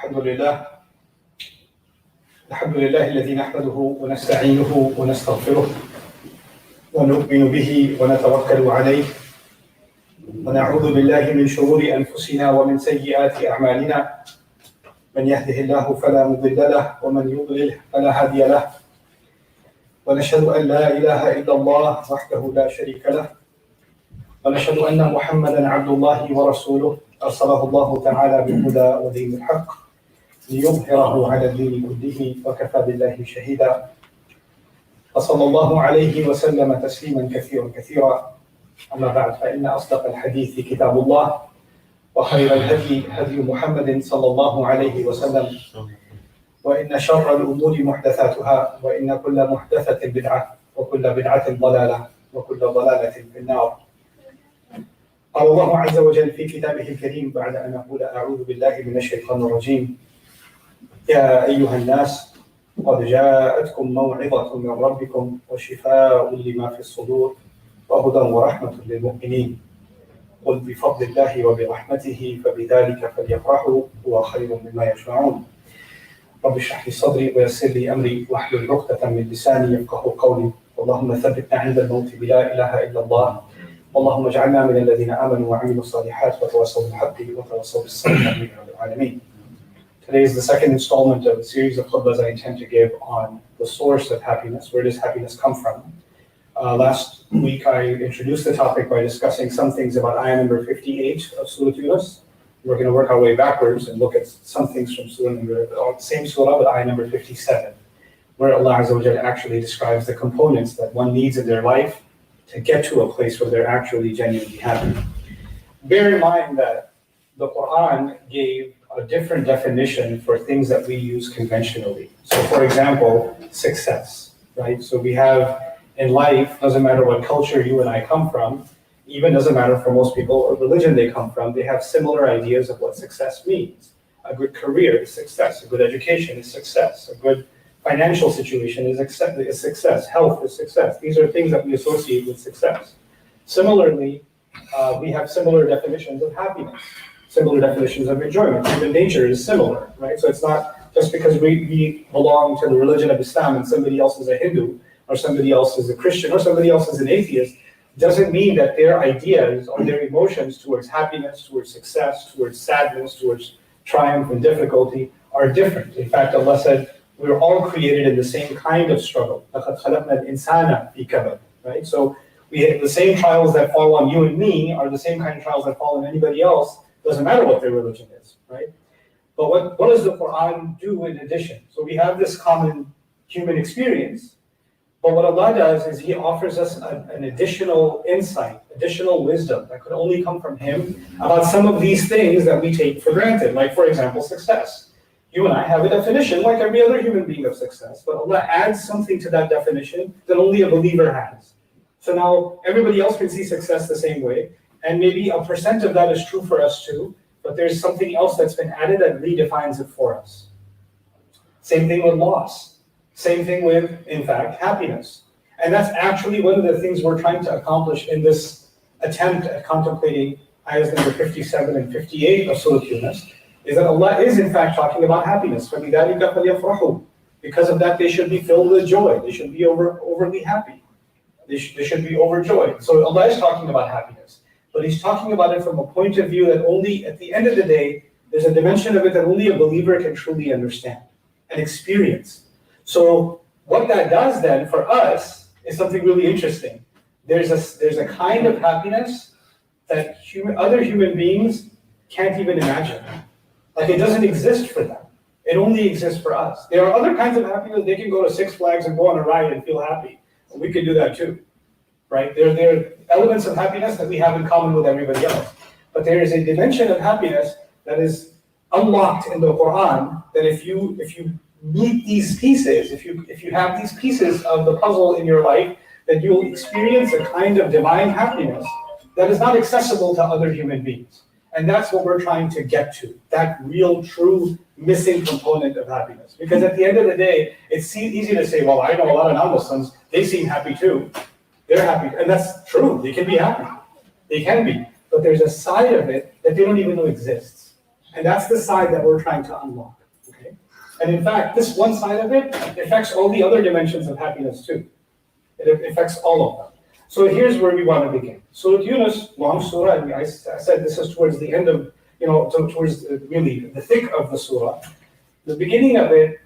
الحمد لله الذي نحمده ونستعينه ونستغفره ونؤمن به ونتوكل عليه ونعوذ بالله من شرور أنفسنا ومن سيئات أعمالنا من يهده الله فلا مضل له ومن يضلل فلا هادي له ونشهد أن لا إله إلا الله وحده لا شريك له ونشهد أن محمدا عبد الله ورسوله أرسله الله تعالى بالهدى ودين الحق ليظهره على الدين كله وكفى بالله شهيدا وصلى الله عليه وسلم تسليما كثيرا أما بعد فإن أصدق الحديث كتاب الله وخير الهدي هدي محمد صلى الله عليه وسلم وإن شر الأمور محدثاتها وإن كل محدثة بدعة وكل بدعة ضلالة وكل ضلالة في النار. قال الله عز وجل في كتابه الكريم بعد أن أقول أعوذ بالله من الشيطان الرجيم: يا أيها الناس قد جاءتكم موعظة من ربكم وشفاء لما في الصدور وهدى ورحمة للمؤمنين قل بفضل الله وبرحمته فبذلك فليفرحوا هو خير مما يجمعون. رب اشرح لي صدري ويسر لي أمري واحلل عقدة من لساني يفقهوا قولي. اللهم ثبتنا عند الموت بلا إله إلا الله. اللهم اجعلنا من الذين آمنوا وعملوا الصالحات وتواصوا بالحق وتواصوا بالصبر آمين يا رب العالمين. Today is the second installment of a series of khutbahs I intend to give on the source of happiness. Where does happiness come from? Last week I introduced the topic by discussing some things about ayah number 58 of Surah Yunus. We're going to work our way backwards and look at some things from the same surah, but ayah number 57, where Allah Azza wa Jalla actually describes the components that one needs in their life to get to a place where they're actually genuinely happy. Bear in mind that the Quran gave a different definition for things that we use conventionally. So for example, success, right? So we have in life, doesn't matter what culture you and I come from, even doesn't matter for most people what religion they come from, they have similar ideas of what success means. A good career is success, a good education is success, a good financial situation is success, health is success. These are things that we associate with success. Similarly, we have similar definitions of happiness, similar definitions of enjoyment. Human nature is similar, right? So it's not just because we belong to the religion of Islam and somebody else is a Hindu, or somebody else is a Christian, or somebody else is an atheist, doesn't mean that their ideas or their emotions towards happiness, towards success, towards sadness, towards triumph and difficulty are different. In fact, Allah said, we're all created in the same kind of struggle. Right? So the same trials that fall on you and me are the same kind of trials that fall on anybody else. Doesn't matter what their religion is, right? But what does the Quran do in addition? So we have this common human experience, but what Allah does is He offers us an additional insight, additional wisdom that could only come from Him about some of these things that we take for granted, like for example, success. You and I have a definition like every other human being of success, but Allah adds something to that definition that only a believer has. So now everybody else can see success the same way, and maybe a percent of that is true for us too, but there's something else that's been added that redefines it for us. Same thing with loss. Same thing with, in fact, happiness. And that's actually one of the things we're trying to accomplish in this attempt at contemplating ayahs number 57 and 58 of Surah Yunus, is that Allah is in fact talking about happiness. فَبِذَلِكَ فَلْيَفْرَحُوا. Because of that, they should be filled with joy. They should be overly happy. They should be overjoyed. So Allah is talking about happiness. But He's talking about it from a point of view that only, at the end of the day, there's a dimension of it that only a believer can truly understand and experience. So what that does then for us is something really interesting. There's a kind of happiness that other human beings can't even imagine. Like it doesn't exist for them. It only exists for us. There are other kinds of happiness. They can go to Six Flags and go on a ride and feel happy. We can do that too, right? There are elements of happiness that we have in common with everybody else. But there is a dimension of happiness that is unlocked in the Quran that if you meet these pieces, if you have these pieces of the puzzle in your life, that you'll experience a kind of divine happiness that is not accessible to other human beings. And that's what we're trying to get to, that real, true, missing component of happiness. Because at the end of the day, it's easy to say, well, I know a lot of non-Muslims, they seem happy too. They're happy, and that's true, they can be happy. They can be, but there's a side of it that they don't even know exists. And that's the side that we're trying to unlock. Okay? And in fact, this one side of it affects all the other dimensions of happiness too. It affects all of them. So here's where we want to begin. Surah Yunus, long surah, and I said this is towards the end of, towards really the thick of the surah. The beginning of it,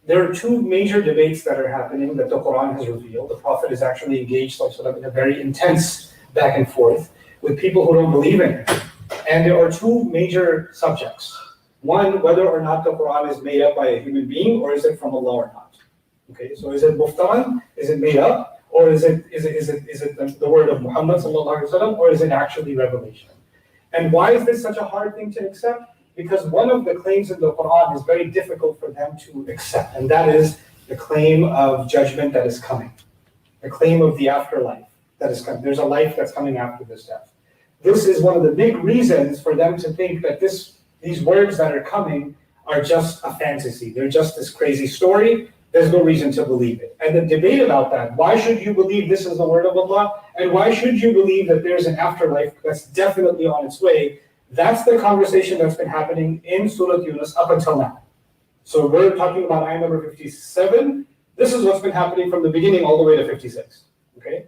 there are two major debates that are happening that the Quran has revealed. The Prophet is actually engaged in a very intense back and forth with people who don't believe in it. And there are two major subjects. One, whether or not the Quran is made up by a human being, or is it from Allah or not? Okay, so is it muftaran? Is it made up? Or is it the word of Muhammad sallallahu alaihi wasallam, or is it actually revelation? And why is this such a hard thing to accept? Because one of the claims in the Quran is very difficult for them to accept, and that is the claim of judgment that is coming, the claim of the afterlife that is coming. There's a life that's coming after this death. This is one of the big reasons for them to think that these words that are coming are just a fantasy. They're just this crazy story. There's no reason to believe it. And the debate about that, why should you believe this is the word of Allah? And why should you believe that there's an afterlife that's definitely on its way? That's the conversation that's been happening in Surah Yunus up until now. So we're talking about ayah number 57. This is what's been happening from the beginning all the way to 56. Okay?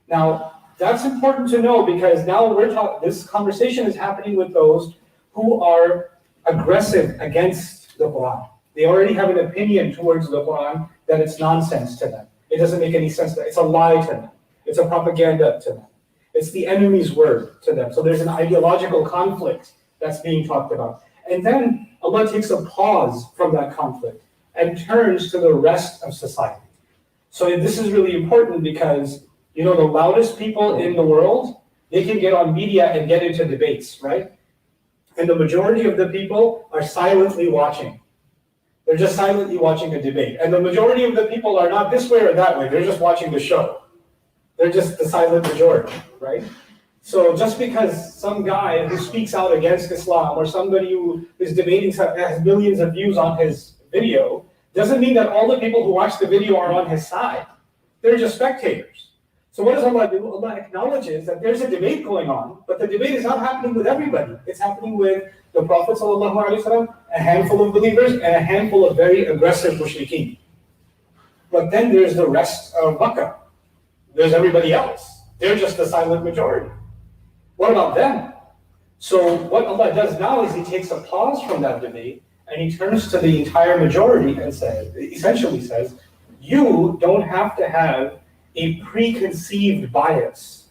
Now, that's important to know because now this conversation is happening with those who are aggressive against the Quran. They already have an opinion towards the Quran that it's nonsense to them. It doesn't make any sense. It's a lie to them. It's a propaganda to them. It's the enemy's word to them. So there's an ideological conflict that's being talked about. And then Allah takes a pause from that conflict and turns to the rest of society. So this is really important because, the loudest people in the world, they can get on media and get into debates, right? And the majority of the people are silently watching. They're just silently watching a debate. And the majority of the people are not this way or that way. They're just watching the show. They're just the silent majority, right? So just because some guy who speaks out against Islam or somebody who is debating has millions of views on his video doesn't mean that all the people who watch the video are on his side. They're just spectators. So what does Allah do? Allah acknowledges that there's a debate going on, but the debate is not happening with everybody. It's happening with the Prophet ﷺ, a handful of believers, and a handful of very aggressive mushrikeen. But then there's the rest of Makkah. There's everybody else. They're just the silent majority. What about them? So what Allah does now is He takes a pause from that debate and He turns to the entire majority and essentially says, you don't have to have a preconceived bias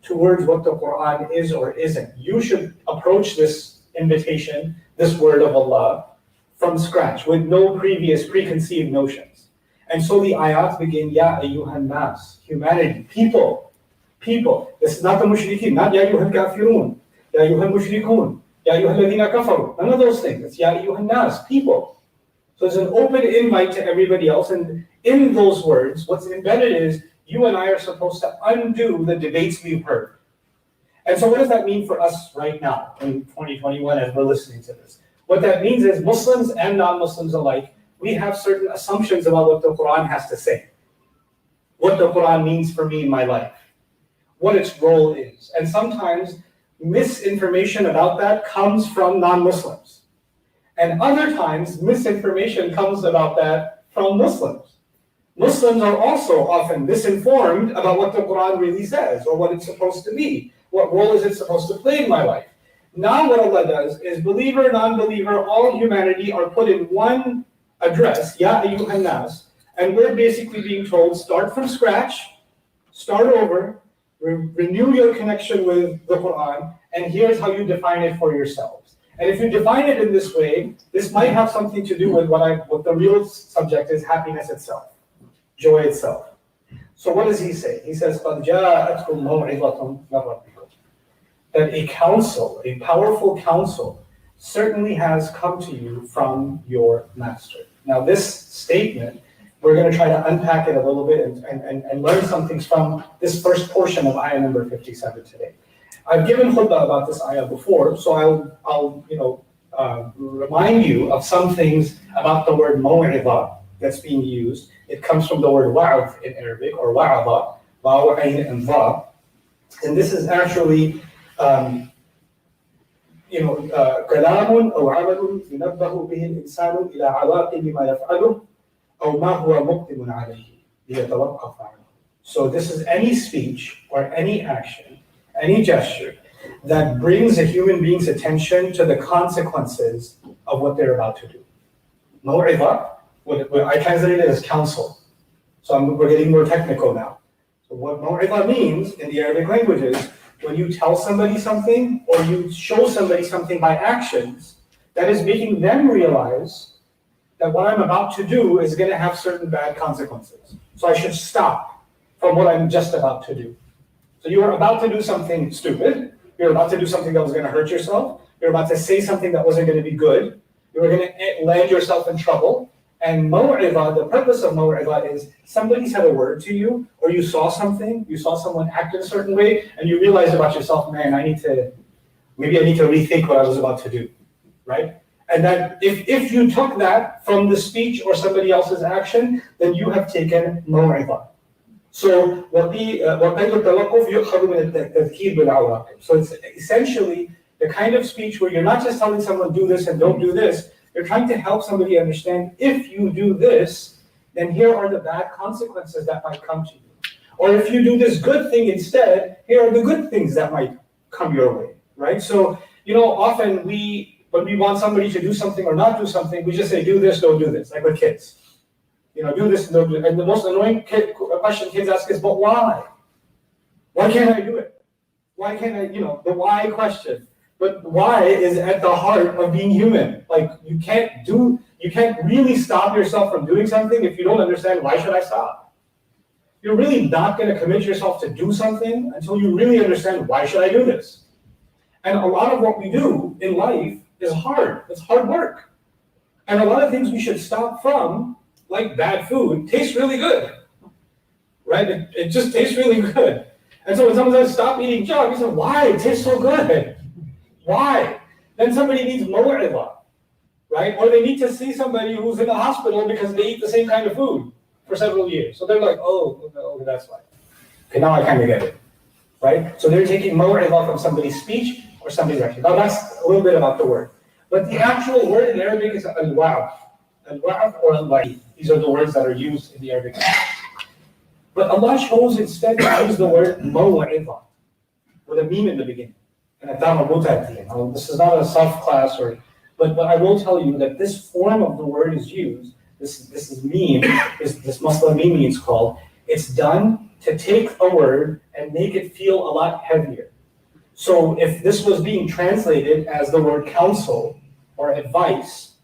towards what the Quran is or isn't. You should approach this invitation, this word of Allah, from scratch with no previous preconceived notions. And so the ayat begin, Ya ayyuhan nas, humanity, people. This is not the mushrikeen, not Ya ayyuhan kafirun, Ya ayyuhan mushrikun, Ya ayyuhan ladina kafaru. None of those things. It's Ya ayyuhan nas, people. So it's an open invite to everybody else. And in those words, what's embedded is you and I are supposed to undo the debates we've heard. And so what does that mean for us right now in 2021 as we're listening to this? What that means is Muslims and non-Muslims alike, we have certain assumptions about what the Quran has to say, what the Quran means for me in my life, what its role is. And sometimes misinformation about that comes from non-Muslims. And other times misinformation comes about that from Muslims. Muslims are also often misinformed about what the Quran really says or what it's supposed to be. What role is it supposed to play in my life? Now what Allah does is believer, non-believer, all humanity are put in one address, Ya ayyuhan nas, and we're basically being told, start from scratch, start over, renew your connection with the Quran, and here's how you define it for yourselves. And if you define it in this way, this might have something to do with what the real subject is, happiness itself, joy itself. So what does he say? He says, قَدْ جَاءَتْكُمْ مَوْعِظَةٌ مِّن رَبِّكُمْ. That a counsel, a powerful counsel, certainly has come to you from your master. Now this statement, we're going to try to unpack it a little bit and learn some things from this first portion of ayah number 57 today. I've given khutbah about this ayah before, so I'll remind you of some things about the word maw'idah that's being used. It comes from the word wa'ad in Arabic, or wa'ada, wa, ayn, and va. And this is actually, كلام أو عمل ينبه به الإنسان إلى عواقب ما يفعله أو ما هو مقدم عليه ليتوقف عنه. So this is any speech or any action, any gesture that brings a human being's attention to the consequences of what they're about to do. موعظة, what I translated it as counsel. So we're getting more technical now. So what موعظة means in the Arabic language is when you tell somebody something or you show somebody something by actions, that is making them realize that what I'm about to do is going to have certain bad consequences. So I should stop from what I'm just about to do. So you were about to do something stupid. You're about to do something that was going to hurt yourself. You're about to say something that wasn't going to be good. You were going to land yourself in trouble. And maw'idha, the purpose of maw'idha is somebody said a word to you, or you saw something, you saw someone act in a certain way, and you realize about yourself, man, maybe I need to rethink what I was about to do, right? And that if you took that from the speech or somebody else's action, then you have taken maw'idha. So so it's essentially the kind of speech where you're not just telling someone do this and don't do this. You're trying to help somebody understand, if you do this, then here are the bad consequences that might come to you. Or if you do this good thing instead, here are the good things that might come your way, right? So, often when we want somebody to do something or not do something, we just say, do this, don't do this, like with kids. Do this, don't do it. And the most annoying question kids ask is, but why? Why can't I do it? Why can't I, the why question. But why is at the heart of being human. Like you can't really stop yourself from doing something if you don't understand why should I stop. You're really not going to commit yourself to do something until you really understand why should I do this. And a lot of what we do in life is hard. It's hard work. And a lot of things we should stop from, like bad food, tastes really good. Right? It just tastes really good. And so when someone says stop eating junk, you say, why? It tastes so good. Why? Then somebody needs maw'idha, right? Or they need to see somebody who's in the hospital because they eat the same kind of food for several years. So they're like, oh, that's why. Okay, now I kind of get it, right? So they're taking maw'idha from somebody's speech or somebody's action. Now that's a little bit about the word. But the actual word in Arabic is al-wa'af. Al-wa'af or al-wa'id. These are the words that are used in the Arabic language. But Allah chose instead to use the word maw'idha with a meme in the beginning. This is not a self class, but I will tell you that this form of the word is used. This meme, this Muslim meme it's called. It's done to take a word and make it feel a lot heavier. So if this was being translated as the word counsel or advice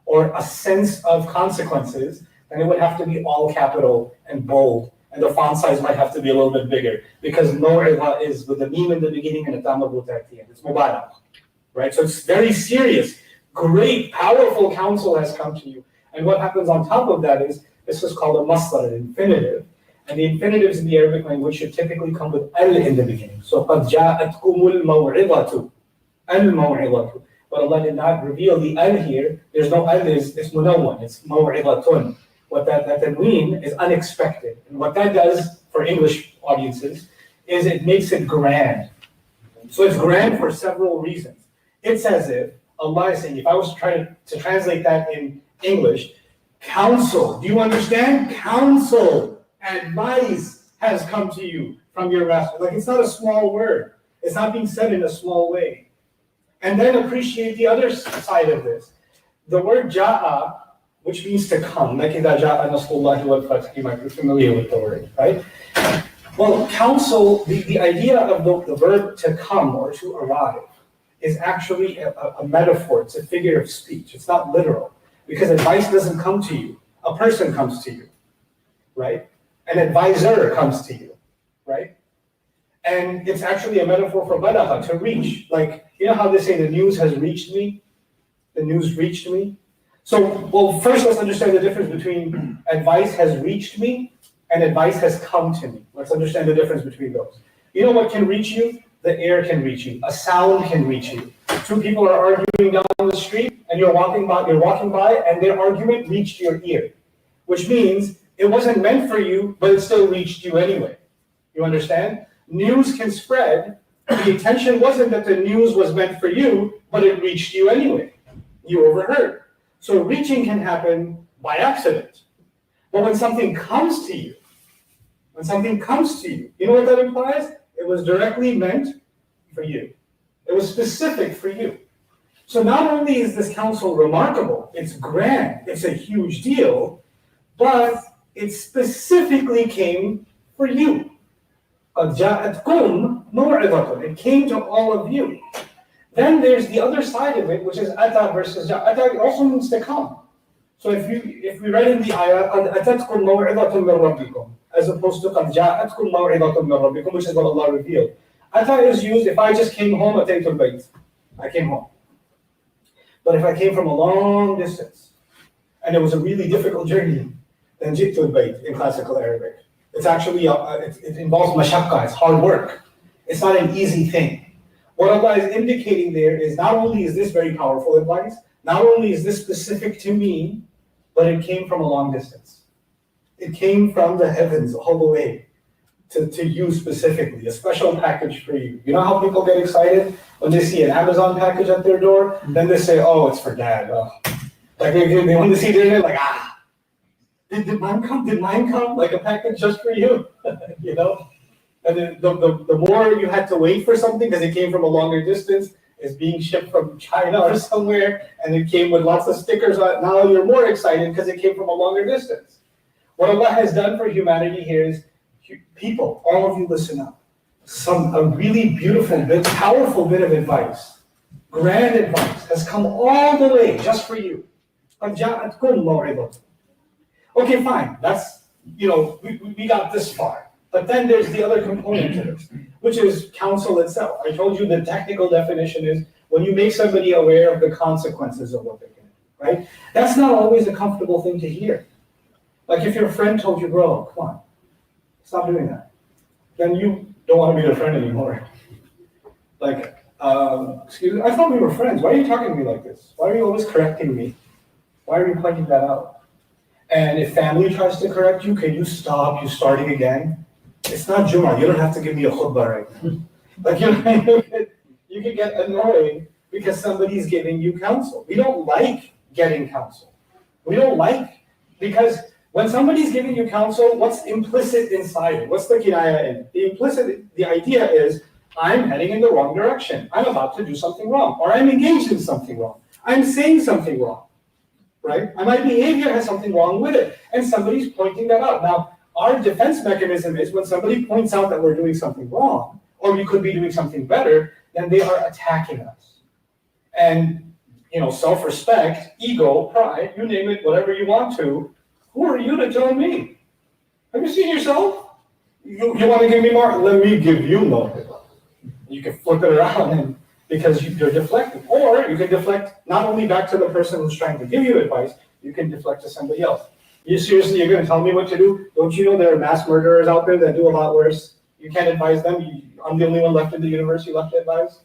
or a sense of consequences, then it would have to be all capital and bold. And the font size might have to be a little bit bigger because maw'idha is with the meme in the beginning and a tamabut at the end. It's mubarak, right? So it's very serious. Great, powerful counsel has come to you. And what happens on top of that is, this is called a masdar, an infinitive. And the infinitives in the Arabic language should typically come with al in the beginning. So قَدْ جَاءَتْكُمُ الْمَوْعِظَةُ الْمَوْعِظَةُ. But Allah did not reveal the al here. There's no al, it's munawwan, it's maw'idhatun. What that tanween is unexpected. And what that does for English audiences is it makes it grand. So it's grand for several reasons. It's as if Allah is saying, if I was trying to translate that in English, counsel, do you understand? Counsel, advice has come to you from your master. Like it's not a small word. It's not being said in a small way. And then appreciate the other side of this. The word ja'a, which means to come. Like إِذَا جَاءَ نَصْرُ اللَّهِ وَالْفَتْحِ, you might be familiar with the word, right? Well, counsel, the idea of the verb to come or to arrive is actually a metaphor. It's a figure of speech. It's not literal. Because advice doesn't come to you. A person comes to you, right? An advisor comes to you, right? And it's actually a metaphor for balagha, to reach. Like, you know how they say the news has reached me? The news reached me? So, well, first let's understand the difference between advice has reached me and advice has come to me. Let's understand the difference between those. You know what can reach you? The air can reach you. A sound can reach you. Two people are arguing down the street and you're walking by and their argument reached your ear, which means it wasn't meant for you, but it still reached you anyway. You understand? News can spread The intention wasn't that the news was meant for you, but it reached you anyway. You overheard. So reaching can happen by accident. But when something comes to you, you know what that implies? It was directly meant for you. It was specific for you. So not only is this counsel remarkable, it's grand, it's a huge deal, but it specifically came for you. قَدْ جَاءَتْكُمْ مَوْعِظَةٌ. It came to all of you. Then there's the other side of it, which is ata versus ja. Ata also means to come. So if we read in the ayah, قَدْ أَتَتْكُمْ مَوْعِظَةٌ مِّن رَبِّكُمْ, as opposed to قَدْ جَاءَتْكُمْ مَوْعِظَةٌ مِّن رَبِّكُمْ, which is what Allah revealed. Ata is used if I just came home, أَتَيْتُ الْبَيْتِ. I came home. But if I came from a long distance, and it was a really difficult journey, then جِئْتُ الْبَيْتِ in classical Arabic. It's actually, it involves mashaqqa, it's hard work. It's not an easy thing. What Allah is indicating there is not only is this very powerful advice, not only is this specific to me, but it came from a long distance. It came from the heavens all the way to you specifically, a special package for you. You know how people get excited when they see an Amazon package at their door? Then they say, oh, it's for dad. Oh. Like they want to see their name, like, Did mine come? Like a package just for you, you know? And then the more you had to wait for something because it came from a longer distance, it's being shipped from China or somewhere, and it came with lots of stickers on it. Now you're more excited because it came from a longer distance. What Allah has done for humanity here is, people, all of you listen up. A really beautiful bit, powerful bit of advice, grand advice, has come all the way just for you. Okay, fine. That's, we got this far. But then there's the other component to this, which is counsel itself. I told you the technical definition is when you make somebody aware of the consequences of what they're doing, right? That's not always a comfortable thing to hear. Like if your friend told you, bro, come on, stop doing that. Then you don't want to be their friend anymore. Like, excuse me, I thought we were friends. Why are you talking to me like this? Why are you always correcting me? Why are you pointing that out? And if family tries to correct you, can you stop? You starting again? It's not Jummah. You don't have to give me a khutbah right now. Like you can get annoyed because somebody's giving you counsel. We don't like getting counsel. We don't like, because when somebody's giving you counsel, what's implicit inside it? What's the kinaya in it? The idea is, I'm heading in the wrong direction. I'm about to do something wrong, or I'm engaged in something wrong. I'm saying something wrong, right? And my behavior has something wrong with it, and somebody's pointing that out. Now, our defense mechanism is when somebody points out that we're doing something wrong, or we could be doing something better, then they are attacking us. And, self-respect, ego, pride, you name it, whatever you want to, who are you to tell me? Have you seen yourself? You want to give me more? Let me give you more. You can flip it around and because you're deflecting. Or you can deflect not only back to the person who's trying to give you advice, you can deflect to somebody else. You're going to tell me what to do? Don't you know there are mass murderers out there that do a lot worse? You can't advise them. I'm the only one left in the universe you left to advise,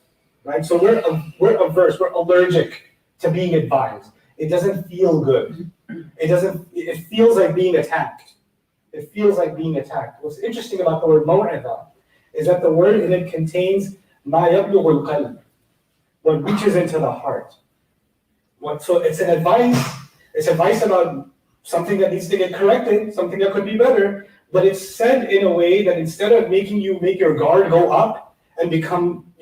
right? So we're averse. We're allergic to being advised. It doesn't feel good. It feels like being attacked. It feels like being attacked. What's interesting about the word maw'idah is that the word in it contains ma yablughu al-qalb, what reaches into the heart. So it's an advice. It's advice about something that needs to get corrected, something that could be better, but it's said in a way that instead of making you make your guard go up and become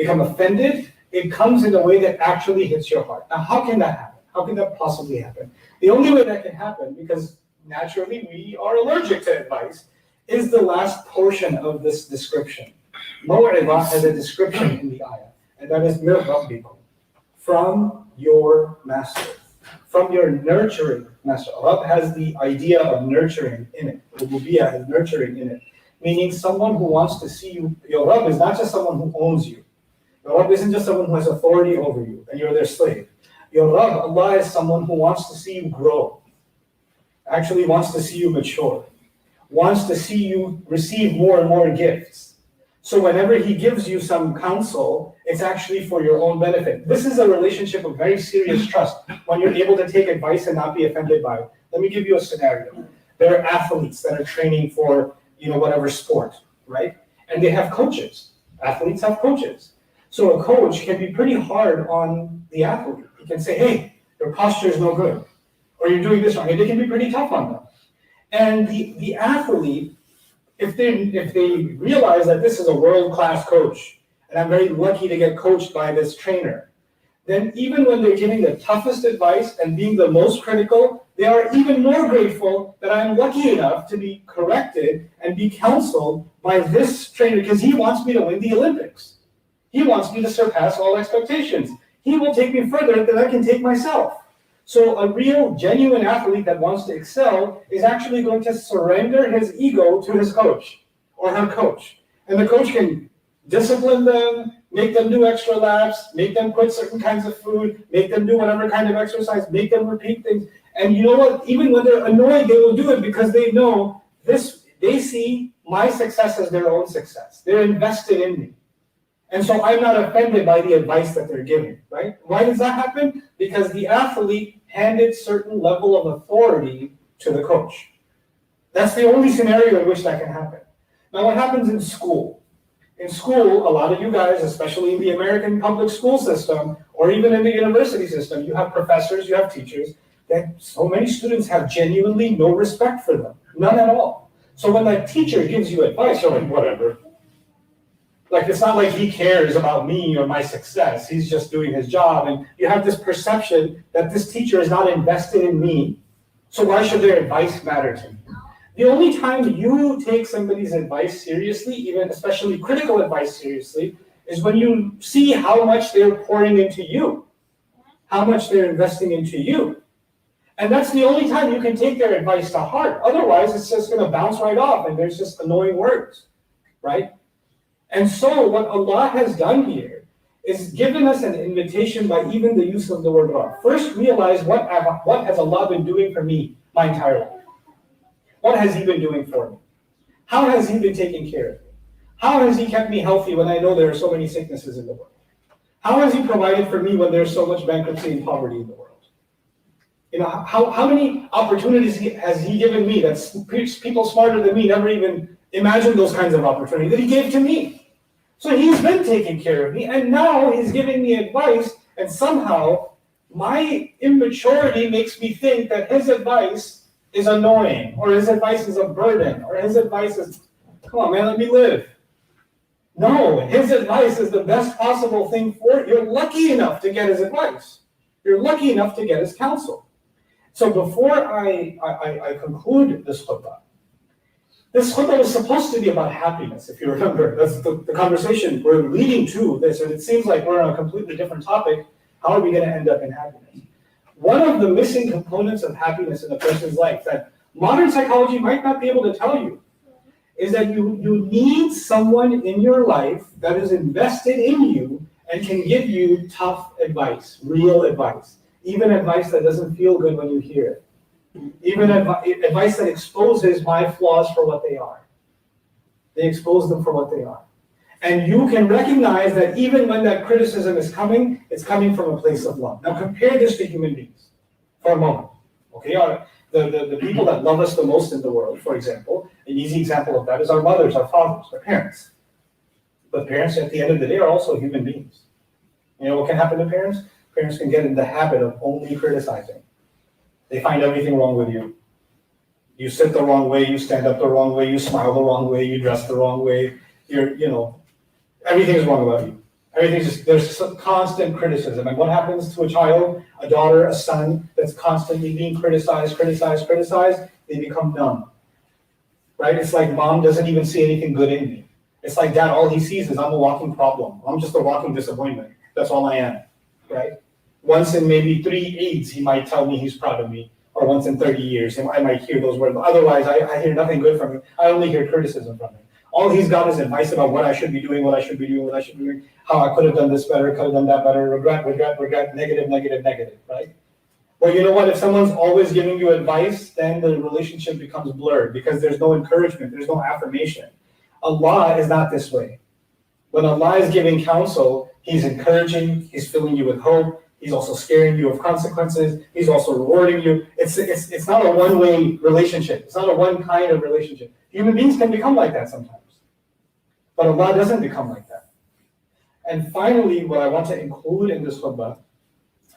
offended, it comes in a way that actually hits your heart. Now, how can that happen? How can that possibly happen? The only way that can happen, because naturally we are allergic to advice, is the last portion of this description. Maw'idah has a description in the ayah, and that is mir rabbikum, from your master, from your nurturing master. Rabb has the idea of nurturing in it. Rububiyyah has nurturing in it, meaning someone who wants to see you. Your Rabb is not just someone who owns you. Your Rabb isn't just someone who has authority over you and you're their slave. Your Rabb, Allah, is someone who wants to see you grow, actually wants to see you mature, wants to see you receive more and more gifts. So whenever He gives you some counsel, it's actually for your own benefit. This is a relationship of very serious trust, when you're able to take advice and not be offended by it. Let me give you a scenario. There are athletes that are training for, whatever sport, right? And they have coaches. Athletes have coaches. So a coach can be pretty hard on the athlete. He can say, hey, your posture is no good, or you're doing this wrong. And they can be pretty tough on them. And the athlete, if they realize that this is a world-class coach, and I'm very lucky to get coached by this trainer, then even when they're giving the toughest advice and being the most critical, they are even more grateful that I'm lucky enough to be corrected and be counseled by this trainer, because he wants me to win the Olympics. He wants me to surpass all expectations. He will take me further than I can take myself. So a real, genuine athlete that wants to excel is actually going to surrender his ego to his coach or her coach. And the coach can discipline them, make them do extra laps, make them quit certain kinds of food, make them do whatever kind of exercise, make them repeat things. And you know what? Even when they're annoyed, they will do it because they know this. They see my success as their own success. They're invested in me. And so I'm not offended by the advice that they're giving, right? Why does that happen? Because the athlete handed certain level of authority to the coach. That's the only scenario in which that can happen. Now, what happens in school? In school, a lot of you guys, especially in the American public school system, or even in the university system, you have professors, you have teachers, that so many students have genuinely no respect for them, none at all. So when that teacher gives you advice, you're like, whatever. Like, it's not like he cares about me or my success. He's just doing his job. And you have this perception that this teacher is not invested in me. So why should their advice matter to me? The only time you take somebody's advice seriously, even especially critical advice seriously, is when you see how much they're pouring into you, how much they're investing into you. And that's the only time you can take their advice to heart. Otherwise, it's just going to bounce right off and there's just annoying words, right? And so what Allah has done here is given us an invitation by even the use of the word God. First, realize what has Allah been doing for me my entire life. What has He been doing for me? How has He been taking care of me? How has He kept me healthy when I know there are so many sicknesses in the world? How has He provided for me when there's so much bankruptcy and poverty in the world? You know, how many opportunities has He given me that people smarter than me never even imagined those kinds of opportunities that He gave to me? So He's been taking care of me, and now He's giving me advice, and somehow my immaturity makes me think that His advice is annoying, or His advice is a burden, or His advice is, come on, man, let me live. No, His advice is the best possible thing for you. You're lucky enough to get His advice. You're lucky enough to get His counsel. So before I conclude this khutbah was supposed to be about happiness, if you remember. That's the conversation we're leading to this, and it seems like we're on a completely different topic. How are we going to end up in happiness? One of the missing components of happiness in a person's life that modern psychology might not be able to tell you is that you need someone in your life that is invested in you and can give you tough advice, real advice, even advice that doesn't feel good when you hear it. Even advice that exposes my flaws for what they are. They expose them for what they are. And you can recognize that even when that criticism is coming, it's coming from a place of love. Now compare this to human beings for a moment. Okay, the people that love us the most in the world, for example, an easy example of that is our mothers, our fathers, our parents. But parents, at the end of the day, are also human beings. You know what can happen to parents? Parents can get in the habit of only criticizing. They find everything wrong with you. You sit the wrong way, you stand up the wrong way, you smile the wrong way, you dress the wrong way. Everything is wrong about you. There's some constant criticism. And what happens to a child, a daughter, a son that's constantly being criticized? They become numb, right? It's like mom doesn't even see anything good in me. It's like dad, all he sees is I'm a walking problem. I'm just a walking disappointment. That's all I am, right? Once in maybe 3 AIDS, he might tell me he's proud of me. Or once in 30 years, I might hear those words. But otherwise, I hear nothing good from him. I only hear criticism from him. All he's got is advice about what I should be doing, how I could have done this better, could have done that better, regret, negative, right? Well, you know what? If someone's always giving you advice, then the relationship becomes blurred because there's no encouragement, there's no affirmation. Allah is not this way. When Allah is giving counsel, He's encouraging, He's filling you with hope, He's also scaring you of consequences, He's also rewarding you. It's not a one-way relationship. It's not a one kind of relationship. Human beings can become like that sometimes. But Allah doesn't become like that. And finally, what I want to include in this khutbah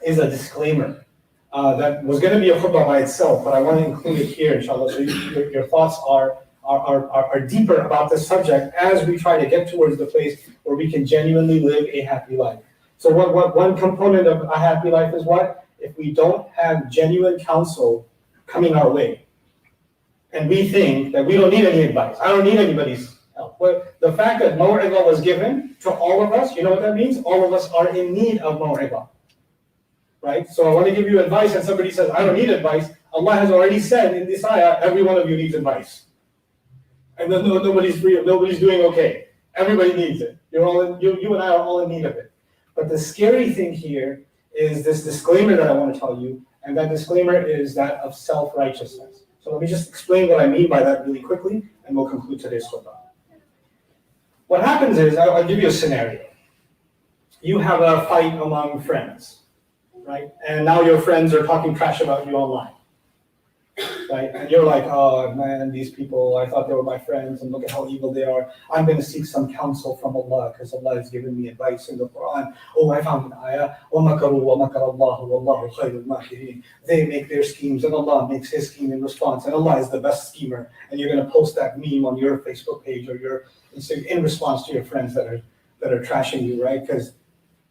is a disclaimer. That was going to be a khutbah by itself, but I want to include it here, inshallah, so your thoughts are deeper about this subject as we try to get towards the place where we can genuinely live a happy life. So what one component of a happy life is what? If we don't have genuine counsel coming our way, and we think that we don't need any advice, I don't need anybody's help. But the fact that maw'izah was given to all of us, you know what that means? All of us are in need of maw'izah. Right? So I want to give you advice and somebody says, I don't need advice. Allah has already said in this ayah, every one of you needs advice. And then nobody's doing okay. Everybody needs it. You and I are all in need of it. But the scary thing here is this disclaimer that I want to tell you, and that disclaimer is that of self-righteousness. So let me just explain what I mean by that really quickly, and we'll conclude today's khutbah. What happens is, I'll give you a scenario. You have a fight among friends, right? And now your friends are talking trash about you online, right? And you're like, oh man, these people, I thought they were my friends, and look at how evil they are. I'm going to seek some counsel from Allah, because Allah has given me advice in the Quran. Oh, I found an ayah, وَمَكَرُوا وَمَكَرَ اللَّهُ وَاللَّهُ خَيْرُ الْمَاكِرِينَ. They make their schemes, and Allah makes his scheme in response, and Allah is the best schemer. And you're going to post that meme on your Facebook page or your Instagram in response to your friends that are trashing you, right? Because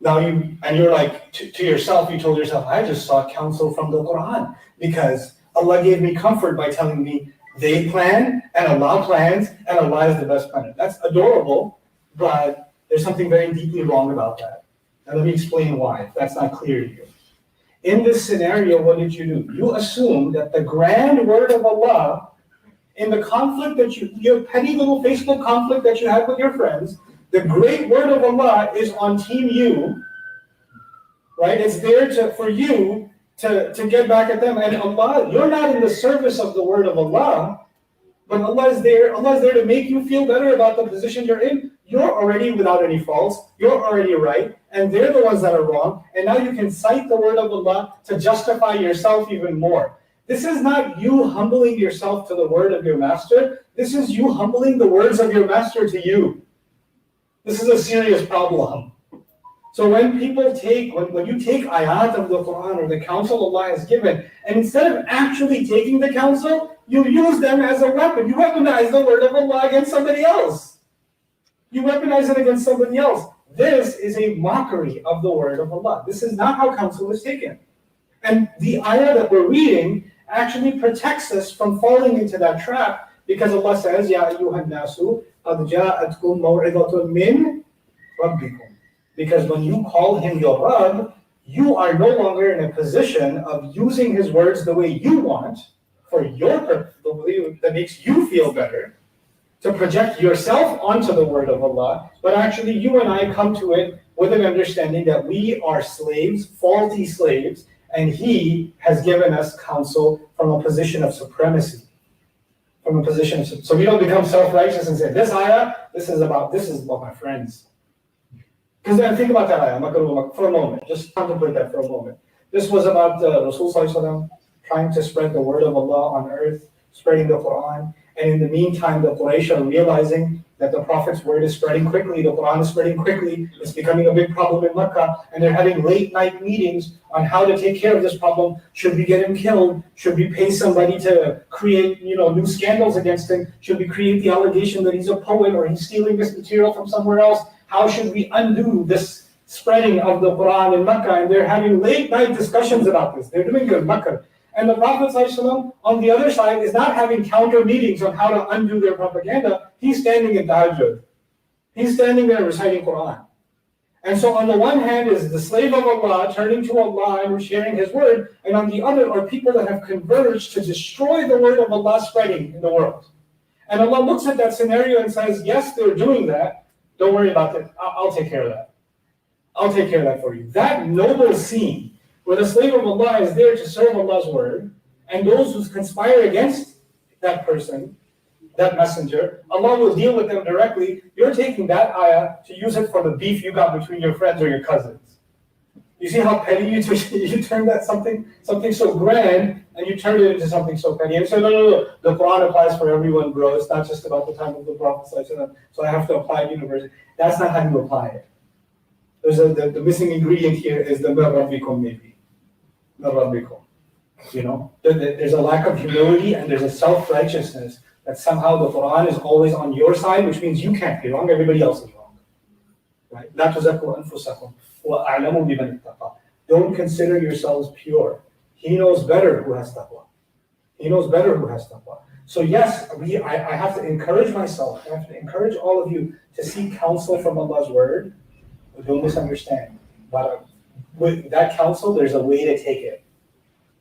now you're like, to yourself, you told yourself, I just sought counsel from the Quran, because Allah gave me comfort by telling me they plan and Allah plans and Allah is the best planner. That's adorable, but there's something very deeply wrong about that. And let me explain why, if that's not clear to you. In this scenario, what did you do? You assumed that the grand word of Allah, in the conflict that your petty little Facebook conflict that you had with your friends, the great word of Allah is on team you, right? It's there for you to get back at them. And Allah, you're not in the service of the word of Allah, but Allah is there to make you feel better about the position you're in. You're already without any faults, you're already right, and they're the ones that are wrong, and now you can cite the word of Allah to justify yourself even more. This is not you humbling yourself to the word of your master, this is you humbling the words of your master to you. This is a serious problem. So when you take ayat of the Quran or the counsel Allah has given, and instead of actually taking the counsel, you use them as a weapon. You weaponize the word of Allah against somebody else. You weaponize it against somebody else. This is a mockery of the word of Allah. This is not how counsel is taken. And the ayah that we're reading actually protects us from falling into that trap, because Allah says, Ya ayyuhan nasu, qad ja'atkum maw'idatun min rabbikum. Because when you call him your Rabb, you are no longer in a position of using his words the way you want, for your purpose, the way that makes you feel better, to project yourself onto the word of Allah, but actually you and I come to it with an understanding that we are slaves, faulty slaves, and he has given us counsel from a position of supremacy. So we don't become self-righteous and say, this ayah, this is about my friends. Because then think about that ayah, for a moment. Just contemplate that for a moment. This was about Rasul Sallallahu Alaihi Wasallam trying to spread the word of Allah on earth, spreading the Quran. And in the meantime, the Quraysh are realizing that the Prophet's word is spreading quickly, the Quran is spreading quickly, it's becoming a big problem in Mecca, and they're having late night meetings on how to take care of this problem. Should we get him killed? Should we pay somebody to create new scandals against him? Should we create the allegation that he's a poet or he's stealing this material from somewhere else? How should we undo this spreading of the Quran in Mecca? And they're having late night discussions about this. They're doing good Mecca. And the Prophet ﷺ, on the other side, is not having counter meetings on how to undo their propaganda. He's standing in tahajjud. He's standing there reciting Quran. And so on the one hand is the slave of Allah turning to Allah and sharing his word, and on the other are people that have converged to destroy the word of Allah spreading in the world. And Allah looks at that scenario and says, yes, they're doing that. Don't worry about that. I'll take care of that. I'll take care of that for you. That noble scene where the slave of Allah is there to serve Allah's word, and those who conspire against that person, that messenger, Allah will deal with them directly. You're taking that ayah to use it for the beef you got between your friends or your cousins. You see how petty you turn that something so grand, and you turn it into something so petty. And so no. The Quran applies for everyone, bro. It's not just about the time of the Prophet, so I have to apply it universally. That's not how you apply it. the missing ingredient here is the min rabbikum maybe. Min rabbikum. You know, there's a lack of humility and there's a self-righteousness that somehow the Quran is always on your side, which means you can't be wrong, everybody else is wrong. Right? لا تزكوا أنفسكم وأعلموا بمن اتقى. Don't consider yourselves pure. He knows better who has taqwa. He knows better who has taqwa. So yes, I have to encourage myself, I have to encourage all of you to seek counsel from Allah's word, but don't misunderstand. But with that counsel, there's a way to take it.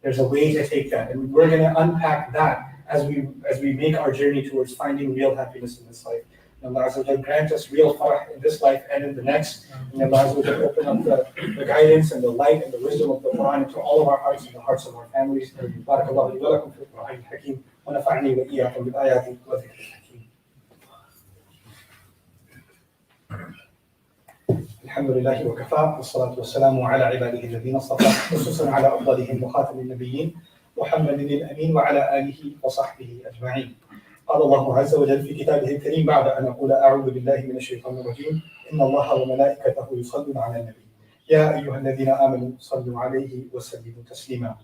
There's a way to take that, and we're going to unpack that as we make our journey towards finding real happiness in this life. And Allah Azza wa Jalla grant us real farah in this life and in the next. And Allah Azza wa Jalla open up the guidance and the light and the wisdom of the Quran into all of our hearts and the hearts of our families. Barakallahu li wa lakum fil Qur'an al-Hakim wa nafa'ani wa iyyakum bil ayati wa dhikril hakim. الحمد لله وكفى والصلاة والسلام على عباده الذين اصطفى خصوصا على أفضلهم وخاتم النبيين محمد الأمين وعلى آله وصحبه أجمعين. قال الله عز وجل في كتابه الكريم بعد أن أقول أعوذ بالله من الشيطان الرجيم إن الله وملائكته يصلون على النبي يا أيها الذين آمنوا صلوا عليه وسلموا تسليما.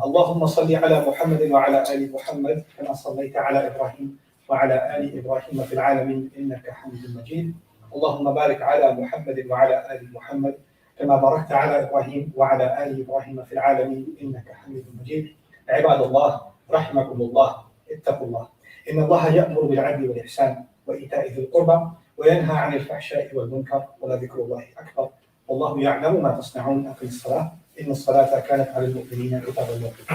اللهم صل على محمد وعلى آل محمد كما صليت على إبراهيم وعلى آل إبراهيم في العالمين إنك حميد مجيد. اللهم بارك على محمد وعلى آل محمد كما باركت على إبراهيم وعلى آل إبراهيم في العالمين إنك حميد مجيد. عباد الله رحمكم الله اتقوا الله إن الله يأمر بالعدل والإحسان وإيتاء ذي القربى وينهى عن الفحشاء والمنكر ولذكر الله أكبر والله يعلم ما تصنعون. أقم الصلاة إن الصلاة كانت على المؤمنين كتابا موقوتا.